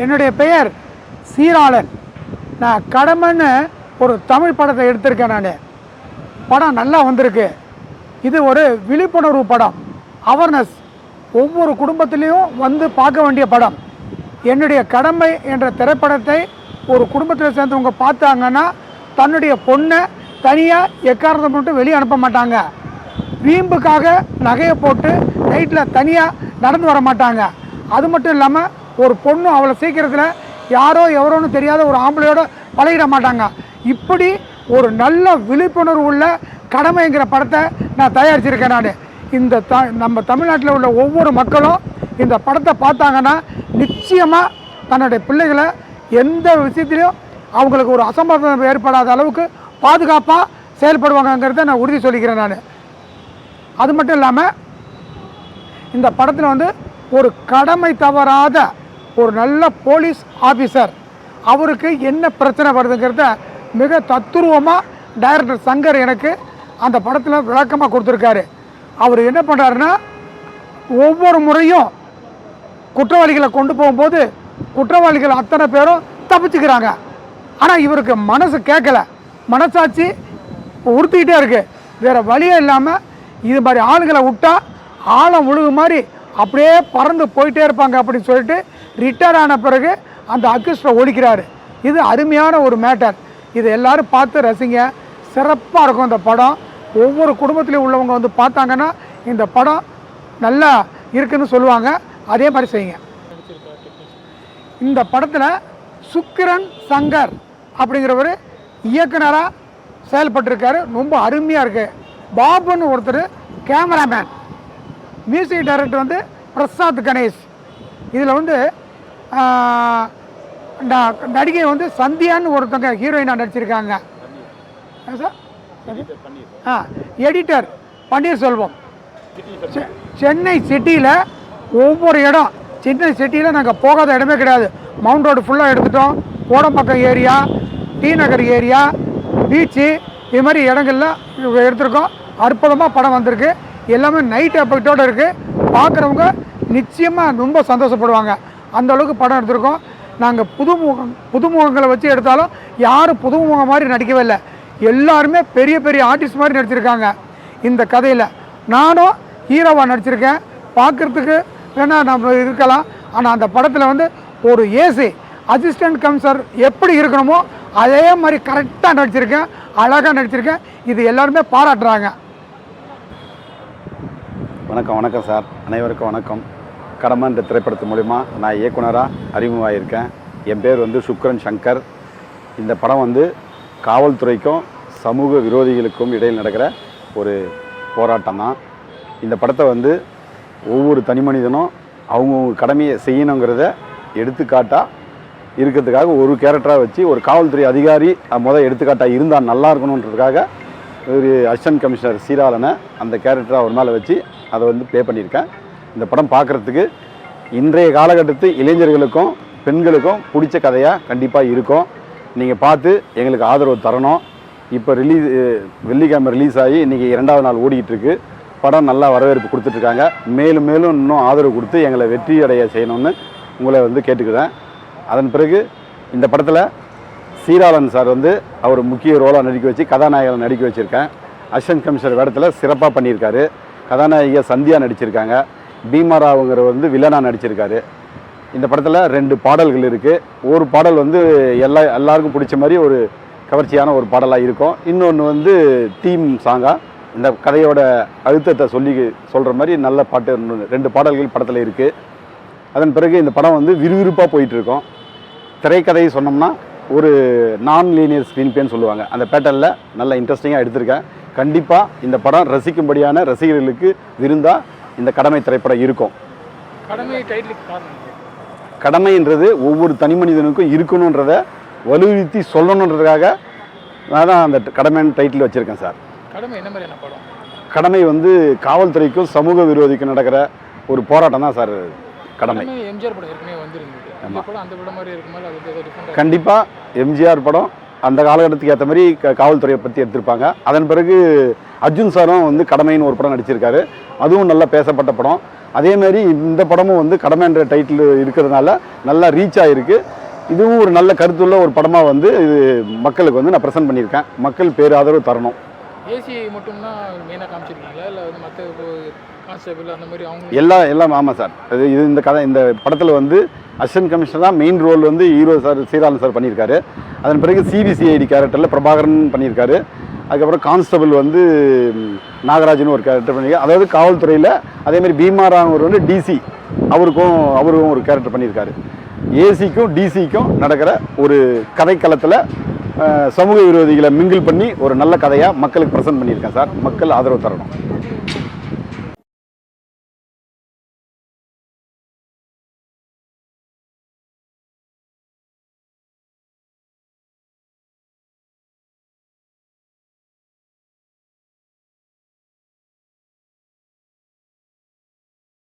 என்னுடைய பெயர் சீராளன். நான் கடமைன்னு ஒரு தமிழ் படத்தை எடுத்திருக்கேன். நான் படம் நல்லா வந்திருக்கு. இது ஒரு விழிப்புணர்வு படம், அவேர்னஸ். ஒவ்வொரு குடும்பத்திலையும் வந்து பார்க்க வேண்டிய படம். என்னுடைய கடமை என்ற திரைப்படத்தை ஒரு குடும்பத்தில் சேர்ந்தவங்க பார்த்தாங்கன்னா தன்னுடைய பொண்ணை தனியாக எக்காரணத்தை மட்டும் வெளியே அனுப்ப மாட்டாங்க. வீம்புக்காக நகையை போட்டு நைட்டில் தனியாக நடந்து வர மாட்டாங்க. அது மட்டும் இல்லாமல் ஒரு பொண்ணு அவ்வளோ சீக்கிரத்தில் யாரோ எவரோன்னு தெரியாத ஒரு ஆம்பளையோட பழகிட மாட்டாங்க. இப்படி ஒரு நல்ல விழிப்புணர்வு உள்ள கடமைங்கிற படத்தை நான் தயாரிச்சிருக்கேன். நான் இந்த நம்ம தமிழ்நாட்டில் உள்ள ஒவ்வொரு மக்களும் இந்த படத்தை பார்த்தாங்கன்னா நிச்சயமாக தன்னுடைய பிள்ளைகளை எந்த விஷயத்திலையும் அவங்களுக்கு ஒரு அசம்பாவிதம் ஏற்படாத அளவுக்கு பாதுகாப்பாக செயல்படுவாங்கங்கிறத நான் உறுதி சொல்லிக்கிறேன். நான் அது மட்டும் இல்லாமல் இந்த படத்தில் வந்து ஒரு கடமை தவறாத ஒரு நல்ல போலீஸ் ஆஃபீஸர், அவருக்கு என்ன பிரச்சனை வருதுங்கிறத மிக தத்துருவமாக டைரக்டர் சங்கர் எனக்கு அந்த படத்தில் விளக்கமாக கொடுத்துருக்காரு. அவர் என்ன பண்ணுறாருன்னா, ஒவ்வொரு முறையும் குற்றவாளிகளை கொண்டு போகும்போது குற்றவாளிகள் அத்தனை பேரும் தப்பிச்சுக்கிறாங்க. ஆனால் இவருக்கு மனசு கேட்கல, மனசாட்சி உறுத்திக்கிட்டே இருக்குது. வேறு வழியே இல்லாமல் இது மாதிரி ஆளுகளை விட்டால் ஆழம் முழுகு மாதிரி அப்படியே பறந்து போயிட்டே இருப்பாங்க அப்படின்னு சொல்லிட்டு ரிட்டையர் ஆன பிறகு அந்த அக்யூஸ்டை ஒழிக்கிறாரு. இது அருமையான ஒரு மேட்டர். இதை எல்லோரும் பார்த்து ரசிங்க. சிறப்பாக இருக்கும் இந்த படம். ஒவ்வொரு குடும்பத்திலையும் உள்ளவங்க வந்து பார்த்தாங்கன்னா இந்த படம் நல்லா இருக்குன்னு சொல்லுவாங்க. அதே மாதிரி செய்யுங்க. இந்த படத்தில் சுக்கிரன் சங்கர் அப்படிங்கிறவர் இயக்குனராக செயல்பட்டிருக்காரு. ரொம்ப அருமையாக இருக்குது. பாபுன்னு ஒருத்தர் கேமராமேன். மியூசிக் டைரக்டர் வந்து பிரசாத் கணேஷ். இதில் வந்து நடிகை வந்து சந்தியான்னு ஒருத்தங்க ஹீரோயினாக நடிச்சிருக்காங்க. எடிட்டர் பன்னீர்செல்வம். சென்னை சிட்டியில் ஒவ்வொரு இடம், சென்னை சிட்டியில் நாங்கள் போகாத இடமே கிடையாது. மவுண்ட் ரோடு ஃபுல்லாக எடுத்துட்டோம். கோடம்பாக்கம் ஏரியா, டி நகர் ஏரியா, பீச்சு, இது மாதிரி இடங்கள்லாம் எடுத்திருக்கோம். அற்புதமாக படம் வந்திருக்கு. எல்லாமே நைட் எஃபெக்டோடு இருக்குது. பார்க்குறவங்க நிச்சயமாக ரொம்ப சந்தோஷப்படுவாங்க. அந்தளவுக்கு படம் எடுத்திருக்கோம். நாங்கள் புதுமுகங்களை வச்சு எடுத்தாலும் யாரும் புதுமுகம் மாதிரி நடிக்கவே இல்லை. எல்லாருமே பெரிய பெரிய ஆர்டிஸ்ட் மாதிரி நடிச்சிருக்காங்க. இந்த கதையில் நானும் ஹீரோவாக நடிச்சிருக்கேன். பார்க்குறதுக்கு வேணால் நம்ம இருக்கலாம். ஆனால் அந்த படத்தில் வந்து ஒரு ஏசி அசிஸ்டன்ட் கமிஷனர் எப்படி இருக்கணுமோ அதே மாதிரி கரெக்டாக நடிச்சிருக்கேன். அழகாக நடிச்சிருக்கேன். இது எல்லாருமே பாராட்டுறாங்க. வணக்கம் சார். அனைவருக்கும் வணக்கம். கடமை என்ற திரைப்படத்து மூலிமா நான் இயக்குனராக அறிமுகமாகியிருக்கேன். என் பேர் வந்து சுக்கிரன் சங்கர். இந்த படம் வந்து காவல்துறைக்கும் சமூக விரோதிகளுக்கும் இடையில் நடக்கிற ஒரு போராட்டம் தான். இந்த படத்தை வந்து ஒவ்வொரு தனி மனிதனும் அவங்கவுங்க கடமையை செய்யணுங்கிறத எடுத்துக்காட்டாக இருக்கிறதுக்காக ஒரு கேரக்டராக வச்சு ஒரு காவல்துறை அதிகாரி எடுத்துக்காட்டாக இருந்தால் நல்லா இருக்கணுன்றதுக்காக ஒரு அசிஸ்டன்ட் கமிஷனர் சீராளனை அந்த கேரக்டராக ஒரு மேலே வச்சு அதை வந்து ப்ளே பண்ணியிருக்கேன். இந்த படம் பார்க்குறதுக்கு இன்றைய காலகட்டத்து இளைஞர்களுக்கும் பெண்களுக்கும் பிடிச்ச கதையாக கண்டிப்பாக இருக்கும். நீங்கள் பார்த்து எங்களுக்கு ஆதரவு தரணும். இப்போ வெள்ளிக்கிழமை ரிலீஸ் ஆகி இன்றைக்கி 2வது நாள் ஓடிக்கிட்டுருக்கு. படம் நல்லா வரவேற்பு கொடுத்துட்ருக்காங்க. மேலும் மேலும் இன்னும் ஆதரவு கொடுத்து எங்களை வெற்றி அடைய செய்யணும்னு உங்களை வந்து கேட்டுக்கிறேன். அதன் பிறகு இந்த படத்தில் சீராளன் சார் வந்து அவர் முக்கிய ரோலாக நடிக்க வச்சு கதாநாயகனை நடிக்க வச்சுருக்கேன். அசிஸ்டன்ட் கமிஷனர் வேடத்தில் சிறப்பாக பண்ணியிருக்காரு. கதாநாயகியை சந்தியா நடிச்சிருக்காங்க. பீமாராவுங்கிற வந்து வில்லனாக நடிச்சிருக்காரு. இந்த படத்தில் 2 பாடல்கள் இருக்குது. ஒரு பாடல் வந்து எல்லாருக்கும் பிடிச்ச மாதிரி ஒரு கவர்ச்சியான ஒரு பாடலாக இருக்கும். இன்னொன்று வந்து தீம் சாங்காக இந்த கதையோட அழுத்தத்தை சொல்கிற மாதிரி நல்ல பாட்டு 2 பாடல்கள் படத்தில் இருக்குது. அதன் பிறகு இந்த படம் வந்து விறுவிறுப்பாக போயிட்டுருக்கோம். திரைக்கதையை சொன்னோம்னா ஒரு நான் லீனியர் ஸ்க்ரீன் பிளேன்னு சொல்லுவாங்க. அந்த பேட்டர்னில் நல்ல இன்ட்ரெஸ்டிங்காக எடுத்திருக்கேன். கண்டிப்பாக இந்த படம் ரசிக்கும்படியான ரசிகர்களுக்கு விருந்தாக இந்த கடமை திரைப்படம் இருக்கும். கடமைன்றது ஒவ்வொரு தனி மனிதனுக்கும் இருக்கணுன்றதை வலியுறுத்தி சொல்லணுன்றதுக்காக நான் தான் அந்த கடமைன்னு டைட்டில் வச்சுருக்கேன் சார். கடமை வந்து காவல்துறைக்கும் சமூக விரோதிக்கும் நடக்கிற ஒரு போராட்டம் தான் சார் கடமை. கண்டிப்பாக எம்ஜிஆர் படம் அந்த காலகட்டத்துக்கு ஏற்ற மாதிரி காவல்துறையை பற்றி எடுத்திருப்பாங்க. அதன் பிறகு அர்ஜுன் சாரும் வந்து கடமைன்னு ஒரு படம் நடிச்சிருக்காரு, அதுவும் நல்லா பேசப்பட்ட படம். அதேமாதிரி இந்த படமும் வந்து கடமைன்ற டைட்டில் இருக்கிறதுனால நல்லா ரீச் ஆகிருக்கு. இதுவும் ஒரு நல்ல கருத்துள்ள ஒரு படமாக வந்து இது மக்களுக்கு வந்து நான் ப்ரெசென்ட் பண்ணியிருக்கேன். மக்கள் பேராதரவு தரணும். ஏசி மட்டும்தான் மெயினாக காமிச்சிருக்கீங்களா இல்லை வந்து மற்ற கான்ஸ்டபிள் அந்த மாதிரி அவங்க எல்லாம் ஆமாம் சார். இது இந்த படத்தில் வந்து அசிஸ்டன்ட் கமிஷனர் தான் மெயின் ரோல் வந்து ஹீரோ சார் சீராளன் சார் பண்ணியிருக்காரு. அதன் பிறகு சிபிசிஐடி கேரக்டரில் பிரபாகரன் பண்ணியிருக்காரு. அதுக்கப்புறம் கான்ஸ்டபிள் வந்து நாகராஜன் ஒரு கேரக்டர் பண்ணியிருக்காரு. அதாவது காவல்துறையில் அதேமாதிரி பீமாராவர் வந்து டிசி, அவரும் ஒரு கேரக்டர் பண்ணியிருக்காரு. ஏசிக்கும் டிசிக்கும் நடக்கிற ஒரு கதைக்களத்தில் சமூக விரோதிகளை மிங்கிள் பண்ணி ஒரு நல்ல கதையாக மக்களுக்கு ப்ரெசென்ட் பண்ணியிருக்கேன் சார். மக்கள் ஆதரவு தரணும்.